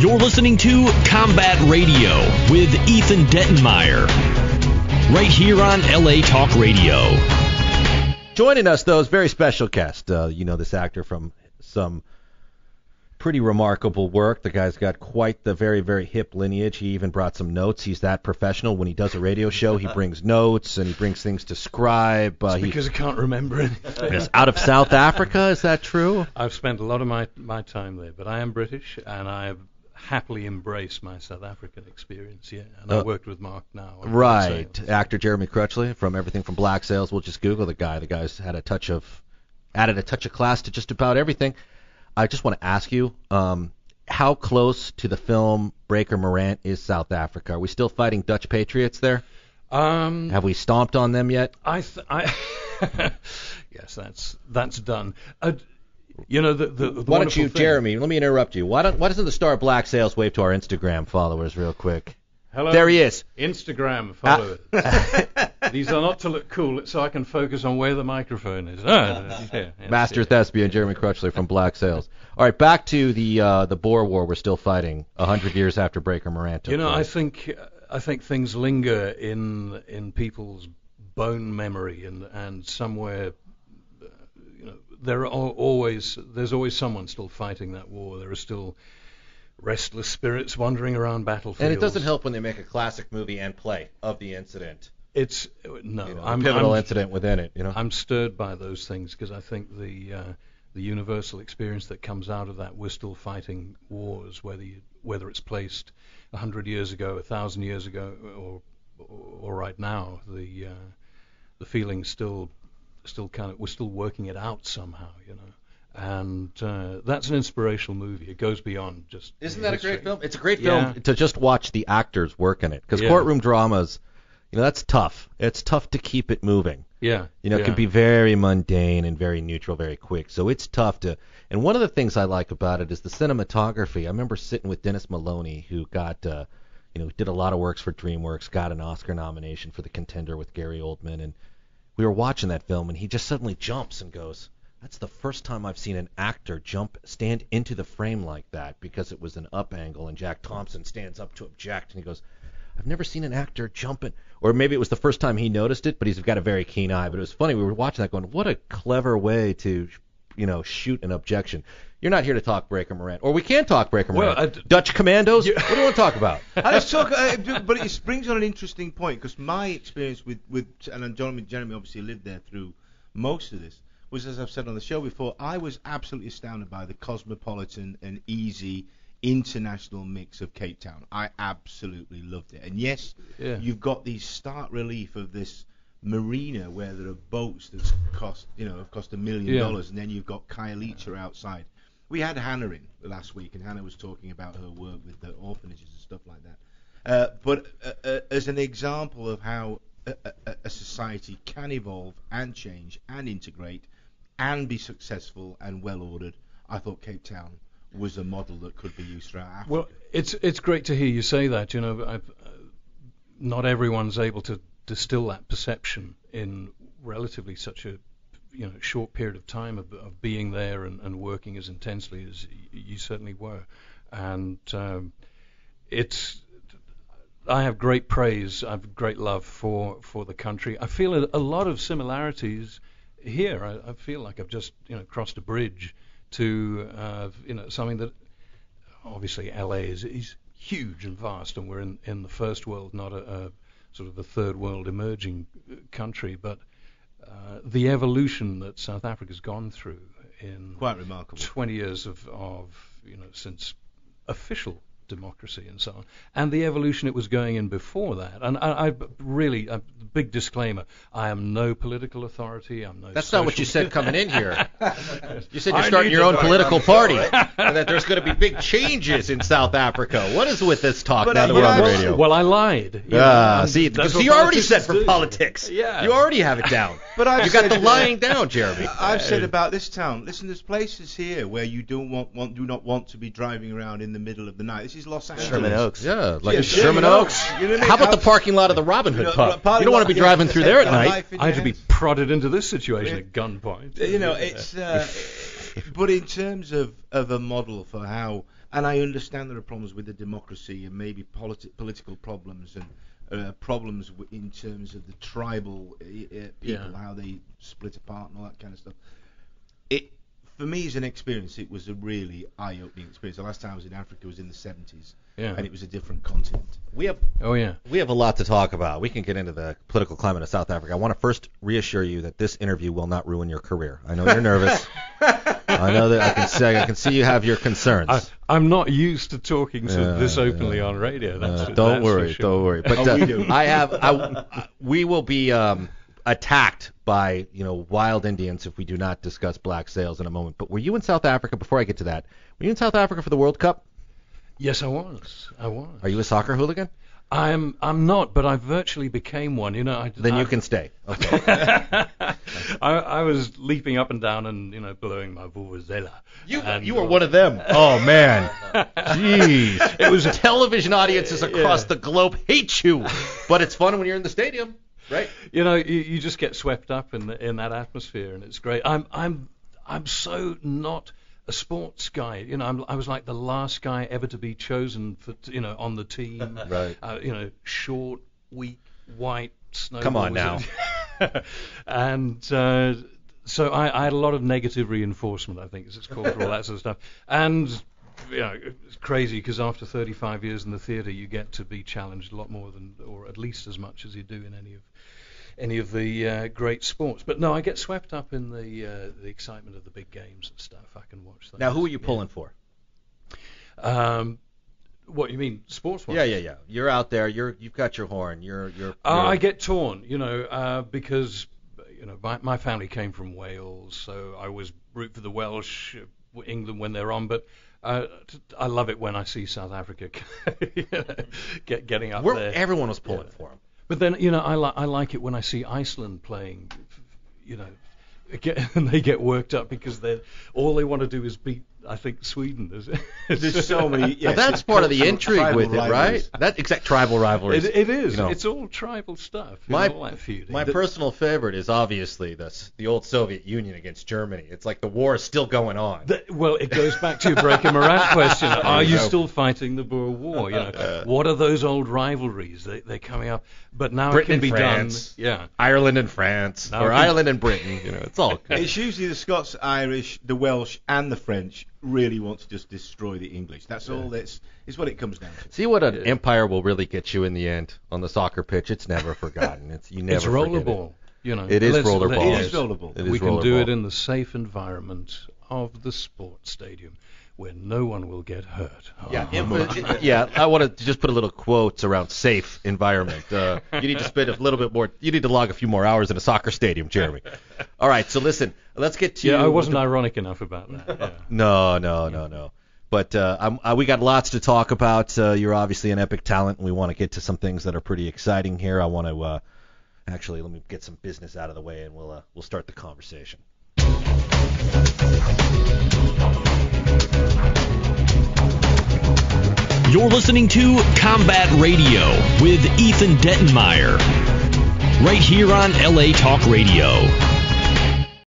You're listening to Combat Radio with Ethan Dettenmeyer, right here on LA Talk Radio. Joining us, though, is a very special guest. You know this actor from some pretty remarkable work. The guy's got quite the very, very hip lineage. He even brought some notes. He's that professional. When he does a radio show, he brings notes and he brings things to scribe. Because I can't remember anything. He's out of South Africa. Is that true? I've spent a lot of my time there, but I am British, and I have happily embraced my South African experience, yeah. And I worked with Mark now. Right. Actor Jeremy Crutchley from everything from Black Sails. We'll just Google the guy. The guy's added a touch of class to just about everything. I just want to ask you, how close to the film Breaker Morant is South Africa? Are we still fighting Dutch patriots there? Have we stomped on them yet? Yes, that's done. You know, the why don't you, thing. Jeremy? Let me interrupt you. Why doesn't the star of Black Sails wave to our Instagram followers real quick? Hello. There he is. Instagram followers. These are not to look cool, so I can focus on where the microphone is. Master Thespian Jeremy Crutchley from Black Sails. All right, back to the Boer War we're still fighting 100 years after Breaker Morant took place. I think things linger in people's bone memory, and somewhere, there's always someone still fighting that war. There are still restless spirits wandering around battlefields. And it doesn't help when they make a classic movie and play of the incident. It's pivotal incident within it. I'm stirred by those things because I think the universal experience that comes out of that, we're still fighting wars, whether it's placed 100 years ago, 1,000 years ago, or right now. The feeling still kind of, we're still working it out somehow, And that's an inspirational movie. It goes beyond just. Isn't that history. A great film? It's a great film to just watch the actors work in it, because courtroom dramas, that's tough. It's tough to keep it moving. It can be very mundane and very neutral, very quick. So it's tough to. And one of the things I like about it is the cinematography. I remember sitting with Dennis Maloney, who got, did a lot of works for DreamWorks, got an Oscar nomination for The Contender with Gary Oldman, and we were watching that film, and he just suddenly jumps and goes, "That's the first time I've seen an actor stand into the frame like that," because it was an up angle, and Jack Thompson stands up to object, and he goes, "I've never seen an actor jump in." Or maybe it was the first time he noticed it, but he's got a very keen eye. But it was funny, we were watching that going, what a clever way to, shoot an objection. You're not here to talk Breaker Morant. Or we can talk Breaker Morant. Dutch Commandos? What do you want to talk about? Let's talk, but it brings on an interesting point, because my experience with and Jeremy obviously lived there through most of this, was, as I've said on the show before, I was absolutely astounded by the cosmopolitan and easy international mix of Cape Town. I absolutely loved it. And yes, you've got the stark relief of this marina where there are boats that cost $1 million, and then you've got Khayelitsha outside. We had Hannah in last week, and Hannah was talking about her work with the orphanages and stuff like that. But as an example of how a society can evolve and change and integrate and be successful and well ordered, I thought Cape Town was a model that could be used throughout Africa. Well, it's great to hear you say that. Not everyone's able to distill that perception in relatively such a short period of time of being there and working as intensely as you certainly were. And I have great praise, I have great love for the country. I feel a lot of similarities here. I feel like I've just crossed a bridge to something that obviously LA is huge and vast, and we're in the first world, not a sort of a third world emerging country, but the evolution that South Africa's gone through in quite remarkable 20 years of since official democracy and so on, and the evolution it was going in before that. And I really, big disclaimer, I am no political authority. I'm no. That's not what you said coming in here. You said you're starting your own political party, and that there's going to be big changes in South Africa. What is with this talk now that we're on the radio? Well, I lied. See, because you already said for politics. Yeah. You already have it down. But you got the lying down, Jeremy. I've said about this town. Listen, there's places here where you do not want to be driving around in the middle of the night. This is Los Angeles. Sherman Oaks. Yeah, like Sherman Oaks. You know what I mean? How about the parking lot of the Robin Hood pub? You don't want to be driving through there at night. I had to be prodded into this situation at gunpoint. It's But in terms of a model for how, and I understand there are problems with the democracy and maybe political problems and problems in terms of the tribal people, how they split apart and all that kind of stuff. For me as an experience, it was a really eye-opening experience. The last time I was in Africa was in the 70s, and it was a different continent. We have a lot to talk about. We can get into the political climate of South Africa. I want to first reassure you that this interview will not ruin your career. I know you're nervous. I know that I can see you have your concerns. I'm not used to talking this openly on radio. Don't worry. But we will be attacked by wild Indians if we do not discuss black sails in a moment. But were you in South Africa? Before I get to that, were you in South Africa for the World Cup? Yes, I was. Are you a soccer hooligan? I'm not, but I virtually became one. Then you can stay. Okay. I was leaping up and down and blowing my vuvuzela. You were one of them. Oh man, jeez! It was television audiences across the globe hate you, but it's fun when you're in the stadium. Right. You just get swept up in that atmosphere, and it's great. I'm so not a sports guy. I was like the last guy ever to be chosen for on the team. Right. Short, weak, white, snowballs. Come on now. And so I had a lot of negative reinforcement, I think, as it's called, for all that sort of stuff. And it's crazy because after 35 years in the theatre, you get to be challenged a lot more than, or at least as much as you do in any of the great sports. But no, I get swept up in the excitement of the big games and stuff. I can watch that. Now, who are you pulling for? What you mean, sports-wise? Yeah. You're out there. You've got your horn. You're I get torn, because my family came from Wales, so I was root for the Welsh, England when they're on, but. I love it when I see South Africa getting up there. Everyone was pulling for them. But then, I like it when I see Iceland playing, and they get worked up because all they want to do is beat, I think, Sweden. There's so many. Yes, that's part of the intrigue with it, right? That exact tribal rivalries. It is. It's all tribal stuff. My personal favorite is obviously the old Soviet Union against Germany. It's like the war is still going on. Well, it goes back to your Breaker Morant question. Are you still fighting the Boer War? What are those old rivalries? They're coming up, but now Britain it can be France, done. Yeah, Ireland and France, or Ireland and Britain. It's all good. It's usually the Scots, Irish, the Welsh, and the French really want to just destroy the English. That's all. It's what it comes down to. See what an empire will really get you in the end on the soccer pitch. It's never forgotten. It's rollerball. It is rollerball. It is rollerball. We can do it in the safe environment of the sports stadium, where no one will get hurt. I want to just put a little quotes around safe environment. You need to spend a little bit more. You need to log a few more hours in a soccer stadium, Jeremy. All right, so listen, let's get to. Yeah, I wasn't ironic enough about that. Yeah. No. But we got lots to talk about. You're obviously an epic talent, and we want to get to some things that are pretty exciting here. I want to actually let me get some business out of the way, and we'll start the conversation. You're listening to Combat Radio with Ethan Dettenmeyer, right here on LA Talk Radio.